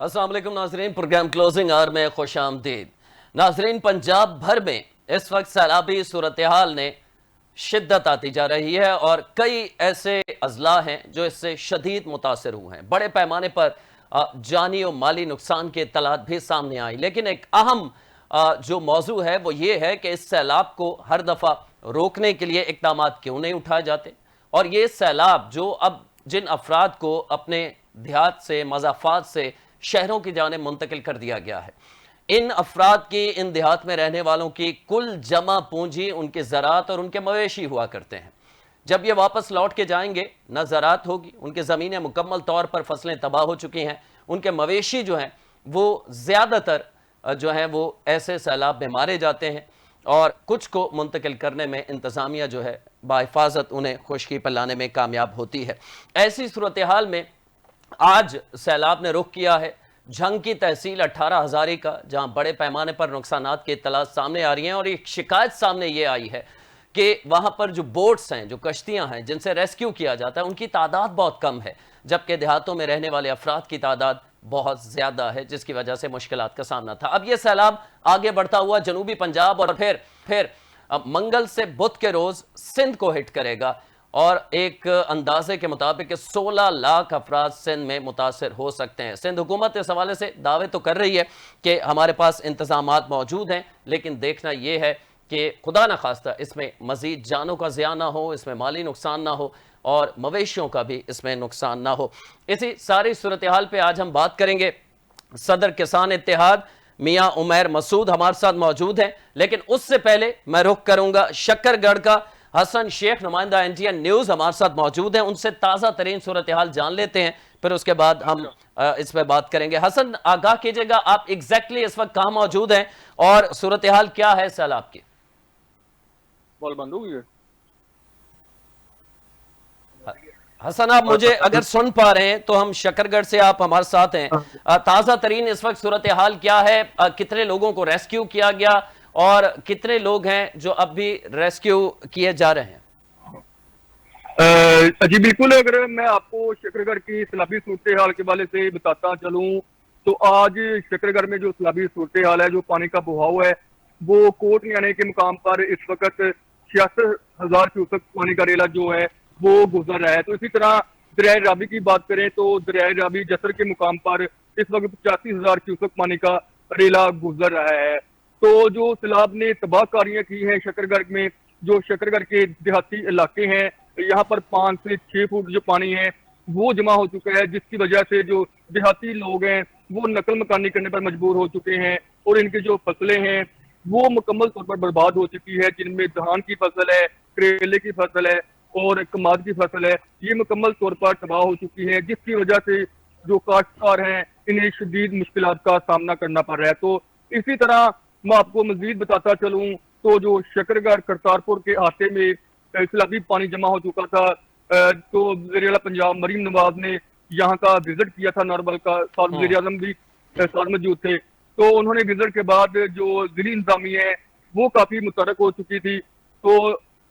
अस्सलाम वालेकुम नाजरीन, प्रोग्राम क्लोजिंग आवर में खुश आमदीद। नाजरीन, पंजाब भर में इस वक्त सैलाबी सूरत हाल ने शिद्दत आती जा रही है और कई ऐसे अजला हैं जो इससे शदीद मुतासर हुए हैं। बड़े पैमाने पर जानी और माली नुकसान के इत्तलात भी सामने आई, लेकिन एक अहम जो मौजू है वो ये है कि इस सैलाब को हर दफ़ा रोकने के लिए इक़दाम क्यों नहीं उठाए जाते। और ये सैलाब जो अब जिन अफराद को अपने देहात से मज़ाफ़ात से शहरों की जाने मुंतकिल कर दिया गया है, इन अफराद की, इन देहात में रहने वालों की कुल जमा पूंजी उनके ज़रात और उनके मवेशी हुआ करते हैं। जब ये वापस लौट के जाएंगे न ज़रात होगी, उनके ज़मीनें मुकम्मल तौर पर फसलें तबाह हो चुकी हैं, उनके मवेशी जो हैं वो ज़्यादातर जो हैं वो ऐसे सैलाब में मारे जाते हैं और कुछ को मुंतकिल करने में इंतज़ामिया जो है बाहिफाजत उन्हें खुशकी पर लाने में कामयाब होती है। ऐसी सूरत हाल में आज सैलाब ने रुख किया है झंग की तहसील 18 हज़ारी का, जहां बड़े पैमाने पर नुकसानात की इत्तलात सामने आ रही हैं और एक शिकायत सामने ये आई है कि वहां पर जो बोट्स हैं, जो कश्तियां हैं जिनसे रेस्क्यू किया जाता है, उनकी तादाद बहुत कम है, जबकि देहातों में रहने वाले अफराद की तादाद बहुत ज्यादा है, जिसकी वजह से मुश्किलात का सामना था। अब यह सैलाब आगे बढ़ता हुआ जनूबी पंजाब और फिर मंगल से बुध के रोज सिंध को हिट करेगा और एक अंदाजे के मुताबिक 16 लाख अफराद सिंध में मुतासर हो सकते हैं। सिंध हुकूमत इस हवाले से दावे तो कर रही है कि हमारे पास इंतजामात मौजूद हैं, लेकिन देखना यह है कि खुदा न खास्ता इसमें मजीद जानों का ज़िया ना हो, इसमें माली नुकसान ना हो और मवेशियों का भी इसमें नुकसान ना हो। इसी सारी सूरत हाल पर आज हम बात करेंगे। सदर किसान इत्तेहाद मियां उमैर मसूद हमारे साथ मौजूद हैं, लेकिन उससे पहले मैं रुख करूंगा शक्करगढ़ का। हसन शेख नुमाइंदा NTN न्यूज हमारे साथ मौजूद हैं, उनसे ताज़ा तरीन सूरत हाल जान लेते हैं, फिर उसके बाद हम इस पर बात करेंगे। हसन, आगाह कीजिएगा, आप एग्जैक्टली इस वक्त कहां मौजूद हैं और सूरत हाल क्या है सैलाब की? हसन, आप मुझे अगर सुन पा रहे हैं तो हम शक्करगढ़ से, आप हमारे साथ हैं, ताज़ा तरीन इस वक्त सूरत हाल क्या है? कितने लोगों को रेस्क्यू किया गया और कितने लोग हैं जो अब भी रेस्क्यू किए जा रहे हैं? जी बिल्कुल, अगर मैं आपको शक्करगढ़ की सैलाबी सूरत हाल के वाले से बताता चलूं तो आज शक्करगढ़ में जो सैलाबी सूरत हाल है, जो पानी का बहाव है, वो कोट नियाने के मुकाम पर इस वक्त 66,000 क्यूसेक पानी का रेला जो है वो गुजर रहा है। तो इसी तरह दरियाए रावी की बात करें तो दरियाए रावी जसर के मुकाम पर इस वक्त 85,000 क्यूसेक पानी का रेला गुजर रहा है। तो जो सैलाब ने तबाहकारियां की हैं शक्करगढ़ में, जो शक्करगढ़ के देहाती इलाके हैं, यहाँ पर 5 से 6 फुट जो पानी है वो जमा हो चुका है, जिसकी वजह से जो देहाती लोग हैं वो नकल मकानी करने पर मजबूर हो चुके हैं और इनकी जो फसलें हैं वो मुकम्मल तौर पर बर्बाद हो चुकी है, जिनमें धान की फसल है, करेले की फसल है और कमाद की फसल है, ये मुकम्मल तौर पर तबाह हो चुकी है, जिसकी वजह से जो काश्तकार हैं इन्हें शदीद मुश्किलात का सामना करना पड़ रहा है। तो इसी तरह मैं आपको मजीद बताता चलूं तो जो शक्करगढ़ करतारपुर के आटे में सैलाबी पानी जमा हो चुका था, तो वज़ीर आला पंजाब मरीम नवाज ने यहाँ का विजिट किया था, नॉर्मल का वज़ीर आज़म भी साथ मौजूद थे। तो उन्होंने विजिट के बाद जो जिली इंतजामिया है वो काफी मुतरक हो चुकी थी, तो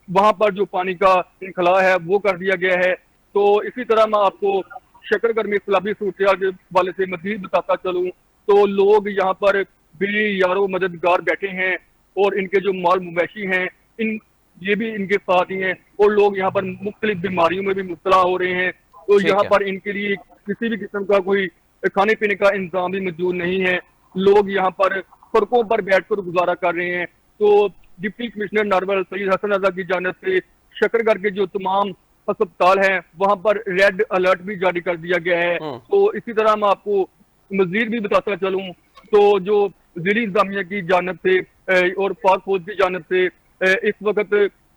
वहां पर जो पानी का इनखला है वो कर दिया गया है। तो इसी तरह मैं आपको शक्करगढ़ में सैलाबी सूरत के वाले से मजीद बताता चलूं तो लोग यहाँ पर भी यारो मददगार बैठे हैं और इनके जो माल मवेशी हैं इन ये भी इनके साथ ही हैं और लोग यहाँ पर मुख्तलिफ बीमारियों में भी मुब्तला हो रहे हैं। तो यहाँ पर इनके लिए किसी भी किस्म का कोई खाने पीने का इंतजाम भी मौजूद नहीं है। लोग यहाँ पर सड़कों पर बैठकर गुजारा कर रहे हैं। तो डिप्टी कमिश्नर नॉर्मल सईद हसन रजा की जानिब से शक्करगढ़ के जो तमाम अस्पताल हैं वहां पर रेड अलर्ट भी जारी कर दिया गया है। तो इसी तरह मैं आपको मजीद भी बताता चलूं तो जो जिली इंतजामिया की जानिब से और पाक फौज की जानिब से इस वक्त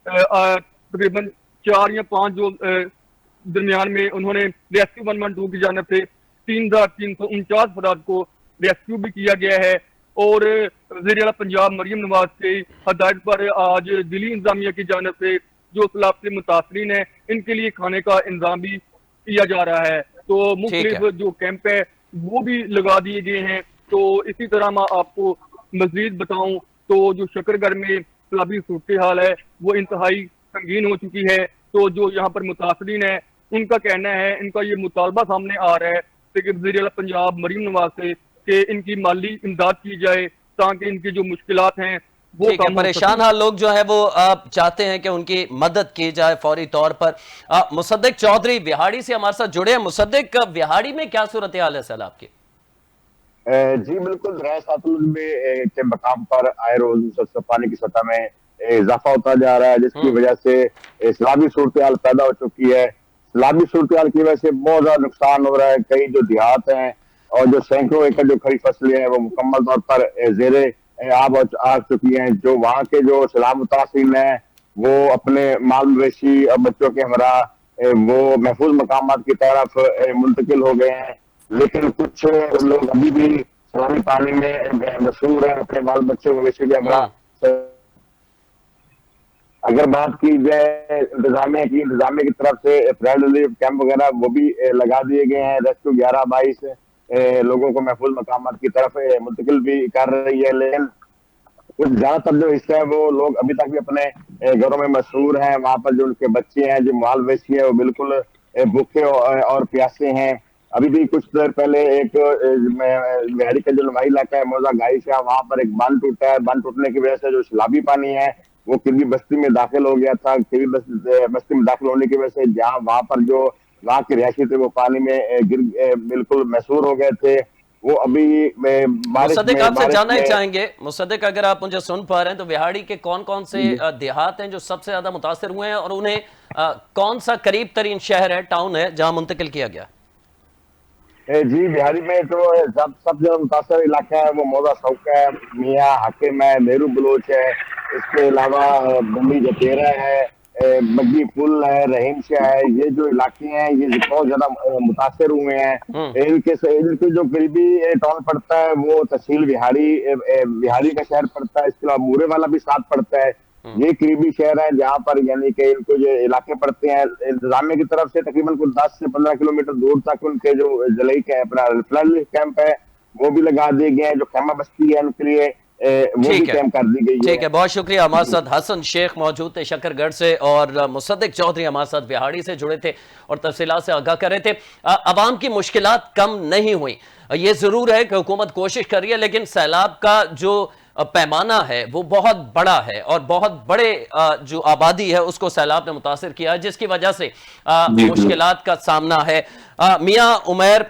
तकरीबन 4 या 5 जो दरमियान में उन्होंने रेस्क्यू 112 की जानिब से 3,349 अफराद को रेस्क्यू भी किया गया है और वज़ीर आला पंजाब मरीम नवाज के हदायत पर आज दिल्ली इंतजामिया की जानिब से जो सैलाब से मुतासरीन है इनके लिए खाने का इंतजाम भी किया जा रहा है। तो मुख्तलिफ जो कैंप है वो भी लगा दिए गए हैं। तो इसी तरह मैं आपको मजीद बताऊं तो जो शक्करगढ़ में सैलाबी सूरत हाल है वो इंतहाई संगीन हो चुकी है। तो जो यहाँ पर मुतासरीन है उनका कहना है, इनका ये मुतालबा सामने आ रहा है से कि वज़ीर आला पंजाब मरीम नवाज से कि इनकी माली इमदाद की जाए ताकि इनकी जो मुश्किलात हैं वो ठीक है, कम हो परेशान सके। हाल लोग जो है वो चाहते हैं कि उनकी मदद की जाए फौरी तौर पर। मुसद्दिक चौधरी विहाड़ी से हमारे साथ जुड़े हैं। मुसद्दिक, विहाड़ी में क्या सूरत हाल है सैलाब की? जी बिल्कुल, दरिया सतलुज में के मकाम पर आए रोज मुसलसल पानी की सतह में इजाफा होता जा रहा है, जिसकी वजह से सैलाबी सूरत हाल पैदा हो चुकी है। सैलाबी सूरत हाल की वजह से बहुत ज्यादा नुकसान हो रहा है। कई जो देहात हैं और जो सैकड़ों एकड़ जो खड़ी फसलें हैं वो मुकम्मल तौर पर जेरे आब आ चुकी हैं। जो वहाँ के जो सैलाब मुतासिन हैं वो अपने माल मवेशी और बच्चों के हमरा वो महफूज मकामात की तरफ मुंतकिल हो गए हैं। लेकिन कुछ लोग अभी भी सैलानी पानी में मशहूर है, अपने बाल बच्चे मवेशी के हमरा। अगर बात की जाए इंतजामिया की तरफ से फ्लड रिलीफ कैंप वगैरह वो भी लगा दिए गए हैं। रेस्क्यू 11-22 लोगों को महफूज मकामात की तरफ मुंतकिल भी कर रही है। लेकिन कुछ ज्यादातर जो हिस्सा है वो लोग अभी तक भी अपने घरों में मशहूर हैं। वहां पर जो उनके बच्चे हैं, जो माल मवेशी है, वो बिल्कुल भूखे और प्यासे हैं। अभी भी कुछ देर पहले एक बिहारी का जो नवाही इलाका है मौजा गाइश है, वहां पर एक बांध टूटा है। बांध टूटने की वजह से जो सैलाबी पानी है वो किरगी बस्ती में दाखिल हो गया था। किरगी बस्ती में दाखिल होने की वजह से जहाँ वहां पर जो वहां के रिहायशी थे वो पानी में बिल्कुल महसूर हो गए थे। वो अभी मुसद्दिक, आपसे जानना ही में चाहेंगे, मुसद्दिक अगर आप मुझे सुन पा रहे हैं तो विहाड़ी के कौन कौन से देहात हैं जो सबसे ज्यादा मुतासिर हुए हैं और उन्हें कौन सा करीब तरीन शहर है, टाउन है जहां मुंतकिल किया गया? जी बिहारी में तो सबसे ज्यादा मुतासर इलाका है वो मौजा सौका है, मियाँ हाकिम है, नेहरू बलोच है। इसके अलावा बंदी जतेरा है, बग्गी पुल है, रहीम शाह है। ये जो इलाके हैं ये बहुत ज्यादा मुतासर हुए हैं। इनके जो करीबी टाउन पड़ता है वो तहसील बिहारी का शहर पड़ता है। इसके अलावा मूरे वाला भी साथ पड़ता है। ये करीबी शहर है जहाँ पर यानी कि इनको जो इलाके पड़ते हैं इंतजामिया की तरफ से तकरीबन कुछ 10 से 15 किलोमीटर दूर तक उनके जो जलई का अपना फ्लड कैंप है वो भी लगा दिए गए हैं। जो खेमा बस्ती है उनके लिए वो भी कैंप कर दी गई ठीक है, बहुत शुक्रिया। हमारे साथ हसन शेख मौजूद थे शकरगढ़ से और मुसद्दिक चौधरी हमारे साथ बिहाड़ी से जुड़े थे और तफसीलात से आगाह कर रहे थे। अवाम की मुश्किलात कम नहीं हुई, ये जरूर है कि हुकूमत कोशिश कर रही है, लेकिन सैलाब का जो पैमाना है वो बहुत बड़ा है और बहुत बड़े जो आबादी है उसको सैलाब ने मुतासिर किया है, जिसकी वजह से मुश्किलात का सामना है। मियां उमैर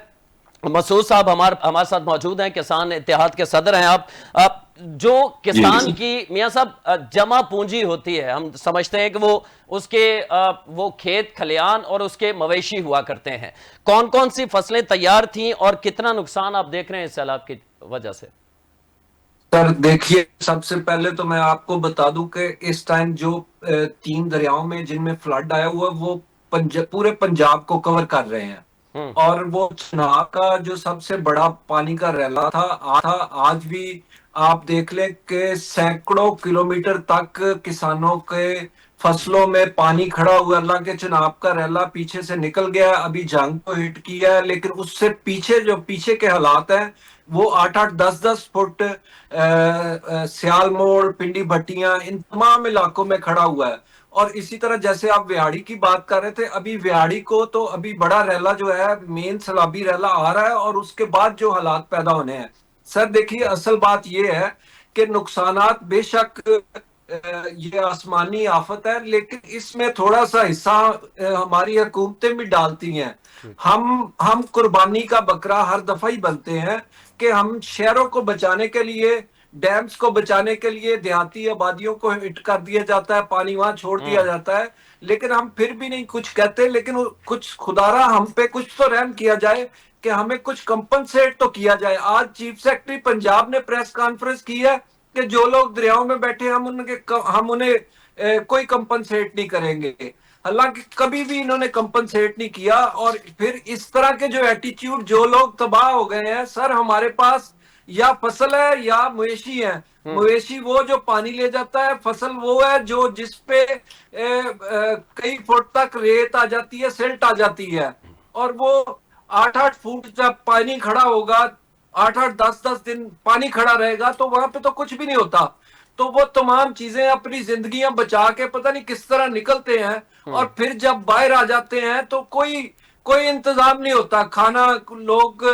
मसूद साहब हमारे साथ मौजूद हैं, किसान इत्तेहाद के सदर हैं आप। जो किसान की मियां साहब जमा पूंजी होती है, हम समझते हैं कि वो उसके वो खेत खलियान और उसके मवेशी हुआ करते हैं। कौन कौन सी फसलें तैयार थीं और कितना नुकसान आप देख रहे हैं इस सैलाब की वजह से? सर देखिए, सबसे पहले तो मैं आपको बता दूं कि इस टाइम जो 3 दरियाओं में जिनमें फ्लड आया हुआ वो पूरे पंजाब को कवर कर रहे हैं। और वो चुनाव का जो सबसे बड़ा पानी का रैला था आज भी आप देख लें कि सैकड़ों किलोमीटर तक किसानों के फसलों में पानी खड़ा हुआ। अल्लाह के चुनाव का रैला पीछे से निकल गया, अभी जंग को हिट किया है, लेकिन उससे पीछे के हालात हैं वो 8-8 10-10 फुट सियाल मोड़, पिंडी भट्टियां, इन तमाम इलाकों में खड़ा हुआ है। और इसी तरह जैसे आप विहाड़ी की बात कर रहे थे, अभी विहाड़ी को तो अभी बड़ा रैला जो है मेन सैलाबी रैला आ रहा है और उसके बाद जो हालात पैदा होने हैं। सर देखिए, असल बात यह है कि नुकसानात बेशक ये आसमानी आफत है, लेकिन इसमें थोड़ा सा हिस्सा हमारी हुकूमतें भी डालती हैं। हम कुर्बानी का बकरा हर दफा ही बनते हैं कि हम शहरों को बचाने के लिए, डैम्स को बचाने के लिए देहाती आबादियों को हिट कर दिया जाता है, पानी वहां छोड़ दिया जाता है, लेकिन हम फिर भी नहीं कुछ कहते। लेकिन कुछ खुदारा हम पे कुछ तो रहम किया जाए कि हमें कुछ कंपनसेट तो किया जाए। आज चीफ सेक्रेटरी पंजाब ने प्रेस कॉन्फ्रेंस की है कि जो लोग दरियाओं में बैठे हम उन्हें कोई कंपनसेट नहीं करेंगे। हालांकि कभी भी इन्होंने कंपनसेट नहीं किया। और फिर इस तरह के जो एटीट्यूड, जो लोग तबाह हो गए हैं सर, हमारे पास या फसल है या मवेशी है। मवेशी वो जो पानी ले जाता है, फसल वो है जो जिसपे कई फुट तक रेत आ जाती है, सिल्ट आ जाती है। और वो 8-8 फुट जब पानी खड़ा होगा, 8-8 10-10 दिन पानी खड़ा रहेगा तो वहां पे तो कुछ भी नहीं होता। तो वो तमाम चीजें अपनी जिंदगियां बचा के पता नहीं किस तरह निकलते हैं और फिर जब बाहर आ जाते हैं तो कोई इंतजाम नहीं होता। खाना लोग,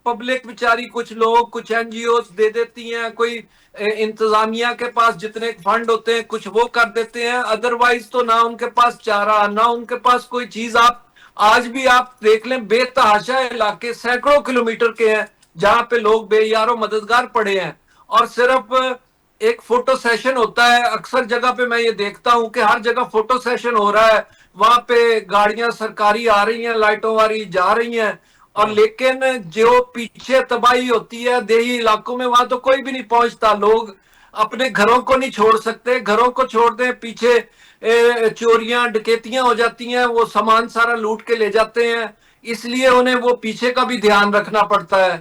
पब्लिक बेचारी, कुछ लोग, कुछ एनजीओ दे देती हैं, कोई इंतजामिया के पास जितने फंड होते हैं कुछ वो कर देते हैं, अदरवाइज तो ना उनके पास चारा, ना उनके पास कोई चीज। आप आज भी आप देख लें, बेतहाशा इलाके सैकड़ों किलोमीटर के हैं जहां पे लोग बेयारो मददगार पड़े हैं, और सिर्फ एक फोटो सेशन होता है। अक्सर जगह पे मैं ये देखता हूं कि हर जगह फोटो सेशन हो रहा है, वहां पे गाड़ियां सरकारी आ रही हैं, लाइटों वाली जा रही हैं, और लेकिन जो पीछे तबाही होती है देही इलाकों में, वहां तो कोई भी नहीं पहुंचता। लोग अपने घरों को नहीं छोड़ सकते, घरों को छोड़ दें, पीछे चोरियां डकैतियां हो जाती हैं, वो सामान सारा लूट के ले जाते हैं, इसलिए उन्हें वो पीछे का भी ध्यान रखना पड़ता है।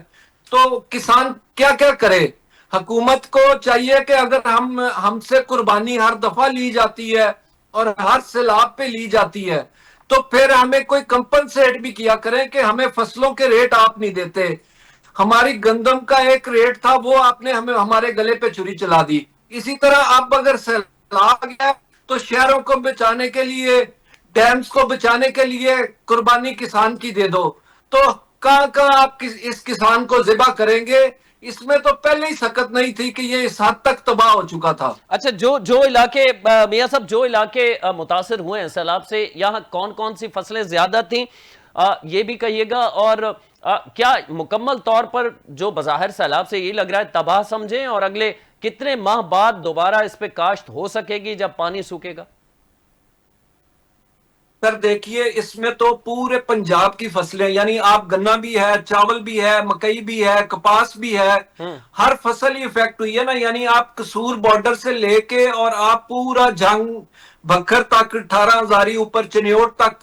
तो किसान क्या क्या करे? हुकूमत को चाहिए कि अगर हमसे कुर्बानी हर दफा ली जाती है और हर सैलाब पे ली जाती है, तो फिर हमें कोई कंपनसेट भी किया करें कि हमें फसलों के रेट आप नहीं देते। हमारी गंदम का एक रेट था, वो आपने हमें हमारे गले पे छुरी चला दी। इसी तरह अब अगर सैलाब आ गया तो शहरों को बचाने के लिए, डैम्स को बचाने के लिए कुर्बानी किसान की दे दो। तो कहां आप इस किसान को ज़िबा करेंगे? इसमें तो पहले ही सकत नहीं थी कि ये इस हद तक तबाह हो चुका था। अच्छा, जो जो इलाके मियां साहब, जो इलाके मुतासिर हुए हैं सैलाब से, यहाँ कौन कौन सी फसलें ज्यादा थी, ये भी कहिएगा। और क्या मुकम्मल तौर पर जो बज़ाहिर सैलाब से ये लग रहा है तबाह समझें, और अगले कितने माह बाद दोबारा इस पे काश्त हो सकेगी जब पानी सूखेगा? सर देखिए, इसमें तो पूरे पंजाब की फसलें, यानी आप गन्ना भी है, चावल भी है, मकई भी है, कपास भी है, हर फसल ही इफेक्ट हुई है ना। यानी आप कसूर बॉर्डर से लेके और आप पूरा जंग बखर तक, 18 हजारी ऊपर चनियोट तक,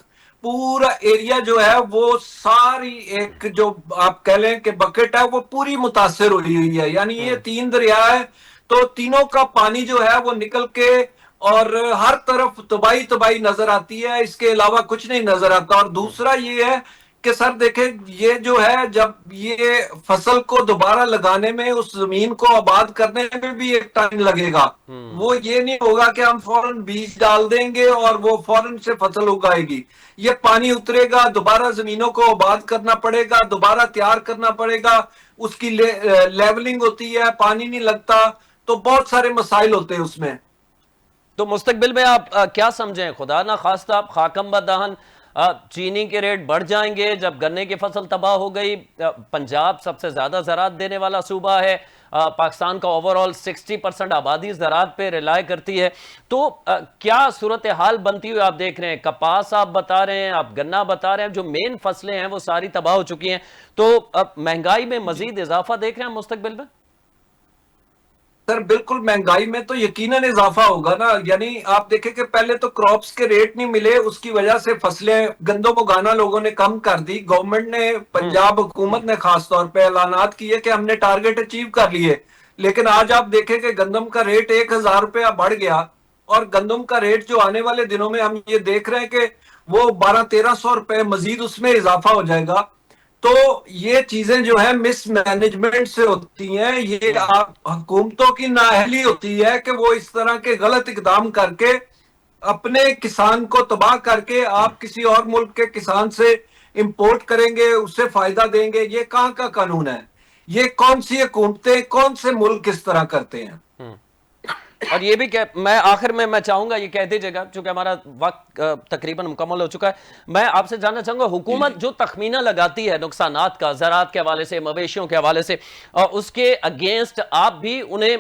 पूरा एरिया जो है वो सारी एक जो आप कह लें कि बकेट है, वो पूरी मुतासर हुई है। यानी ये 3 दरिया है, तो तीनों का पानी जो है वो निकल के, और हर तरफ तबाही तबाही नजर आती है, इसके अलावा कुछ नहीं नजर आता। और दूसरा ये है कि सर देखें, ये जो है, जब ये फसल को दोबारा लगाने में, उस जमीन को आबाद करने में भी एक टाइम लगेगा। वो ये नहीं होगा कि हम फौरन बीज डाल देंगे और वो फौरन से फसल उगाएगी। ये पानी उतरेगा, दोबारा जमीनों को आबाद करना पड़ेगा, दोबारा तैयार करना पड़ेगा, उसकी लेवलिंग होती है, पानी नहीं लगता, तो बहुत सारे मसाइल होते हैं उसमें। तो मुस्तकबिल में आप क्या समझें, खुदा ना खास्ता खाकम बदहन चीनी के रेट बढ़ जाएंगे जब गन्ने की फसल तबाह हो गई? पंजाब सबसे ज्यादा ज़राअत देने वाला सूबा है, पाकिस्तान का ओवरऑल 60% आबादी ज़राअत पे रिलाय करती है। तो क्या सूरत हाल बनती हुई आप देख रहे हैं? कपास आप बता रहे हैं, आप गन्ना बता रहे हैं, जो मेन फसलें हैं वो सारी तबाह हो चुकी हैं। तो महंगाई में मजीद इजाफा देख रहे हैं मुस्तकबिल में? सर बिल्कुल, महंगाई में तो यकीनन इजाफा होगा ना। यानी आप देखें कि पहले तो क्रॉप्स के रेट नहीं मिले, उसकी वजह से फसलें, गंदम उगाना लोगों ने कम कर दी। गवर्नमेंट ने, पंजाब हुकूमत ने खास तौर पे ऐलानात किए कि हमने टारगेट अचीव कर लिए। लेकिन आज आप देखें कि गंदम का रेट 1000 रुपया बढ़ गया, और गंदम का रेट जो आने वाले दिनों में हम ये देख रहे हैं कि वो 1200-1300 रुपए मजीद उसमें इजाफा हो जाएगा। तो ये चीजें जो है मिसमैनेजमेंट से होती हैं, ये आप हुकूमतों की नाअहली होती है कि वो इस तरह के गलत इकदाम करके अपने किसान को तबाह करके आप किसी और मुल्क के किसान से इंपोर्ट करेंगे, उससे फायदा देंगे। ये कहाँ का कानून है? ये कौन सी हुकूमतें, कौन से मुल्क इस तरह करते हैं? और ये भी मैं आखिर में मैं चाहूंगा ये कह दीजिएगा, क्योंकि हमारा वक्त तकरीबन मुकम्मल हो चुका है। मैं आपसे जानना चाहूंगा, हुकूमत जो तखमीना लगाती है नुकसानात का, ज़राअत के हवाले से, मवेशियों के हवाले से, उसके अगेंस्ट आप भी उन्हें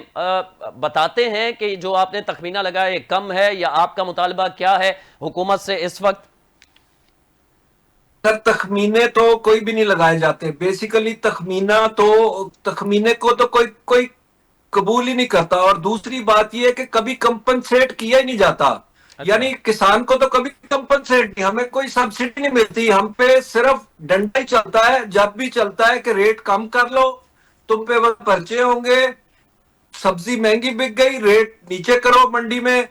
बताते हैं कि जो आपने तखमीना लगाया ये कम है, या आपका मुतालबा क्या है हुकूमत से इस वक्त? सर तखमीने तो कोई भी नहीं लगाए जाते। बेसिकली तखमीने को तो कोई कबूल ही नहीं करता। और दूसरी बात यह है कि कभी कंपनसेट किया ही नहीं जाता। यानी किसान को तो कभी कंपनसेट नहीं, हमें कोई सब्सिडी नहीं मिलती, हम पे सिर्फ डंडा ही चलता है। जब भी चलता है कि रेट कम कर लो, तुम पे वो पर्चे होंगे, सब्जी महंगी बिक गई, रेट नीचे करो मंडी में।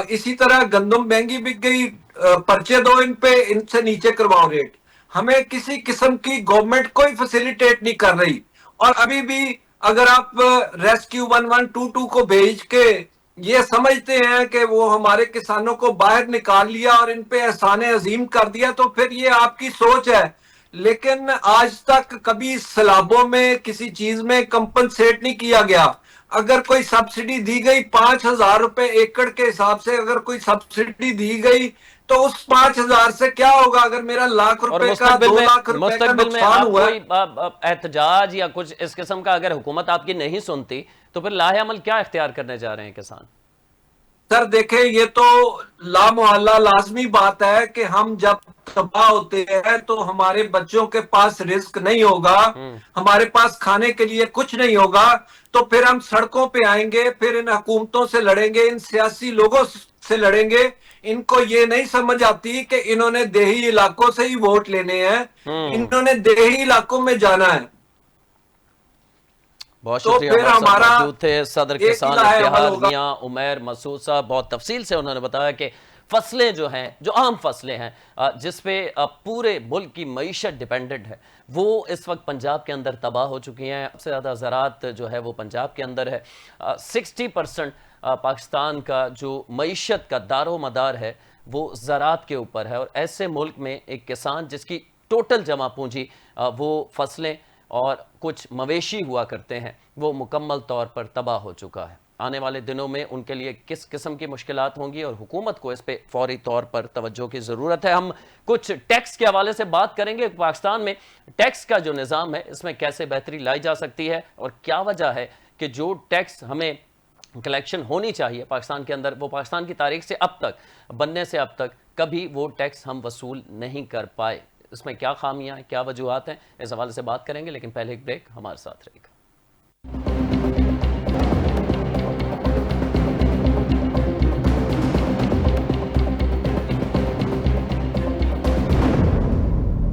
इसी तरह गंदम महंगी बिक गई, पर्चे दो इन पे, इनसे नीचे करवाओ रेट। हमें किसी किस्म की गवर्नमेंट कोई फैसिलिटेट नहीं कर रही। और अभी भी अगर आप रेस्क्यू 1122 को भेज के ये समझते हैं कि वो हमारे किसानों को बाहर निकाल लिया और इन पे एहसान अजीम कर दिया, तो फिर ये आपकी सोच है। लेकिन आज तक कभी सैलाबों में किसी चीज में कंपनसेट नहीं किया गया। अगर कोई सब्सिडी दी गई 5,000 रुपए एकड़ के हिसाब से, अगर कोई सब्सिडी दी गई तो उस 5,000 से क्या होगा अगर मेरा लाख और रुपए का 2 लाख रुपए का मुस्तकबिल में नुकसान आप हुआ। कोई एहतजाज या कुछ इस किस्म का अगर हुकूमत आपकी नहीं सुनती तो फिर लाहे अमल क्या इख्तियार करने जा रहे हैं किसान? सर देखें, ये तो लामुहल्ला लाजमी बात है कि हम जब तबाह होते हैं तो हमारे बच्चों के पास रिस्क नहीं होगा, हमारे पास खाने के लिए कुछ नहीं होगा, तो फिर हम सड़कों पे आएंगे, फिर इन हुकूमतों से लड़ेंगे, इन सियासी लोगों से लड़ेंगे। इनको ये नहीं समझ आती कि इन्होंने देही इलाकों से ही वोट लेने हैं, इन्होंने देही इलाकों में जाना है। बहुत तो शुक्रिया। फिर हमारे साथ हमारा मौजूद थे सदर एक किसान इलाहा इत्तेहाद होगा। मियां उमैर मसूद साहब। बहुत तफसील से उन्होंने बताया कि फसलें जो हैं, जो आम फसलें हैं जिस पे पूरे मुल्क की मईशत डिपेंडेंट है, वो इस वक्त पंजाब के अंदर तबाह हो चुकी हैं। सबसे ज़्यादा ज़राअत जो है वो पंजाब के अंदर है। 60% पाकिस्तान का जो मईशत का दारो मदार है वो ज़राअत के ऊपर है, और ऐसे मुल्क में एक किसान जिसकी टोटल जमा पूंजी वो फसलें और कुछ मवेशी हुआ करते हैं, वो मुकम्मल तौर पर तबाह हो चुका है। आने वाले दिनों में उनके लिए किस किस्म की मुश्किलात होंगी और हुकूमत को इस पे फौरी तौर पर तवज्जो की ज़रूरत है। हम कुछ टैक्स के हवाले से बात करेंगे। पाकिस्तान में टैक्स का जो निज़ाम है इसमें कैसे बेहतरी लाई जा सकती है और क्या वजह है कि जो टैक्स हमें कलेक्शन होनी चाहिए पाकिस्तान के अंदर, वो पाकिस्तान की तारीख से अब तक, बनने से अब तक कभी वो टैक्स हम वसूल नहीं कर पाए। इसमें क्या खामियां हैं, क्या वजूहत हैं, इस हवाले से बात करेंगे, लेकिन पहले एक ब्रेक। हमारे साथ रहेगा।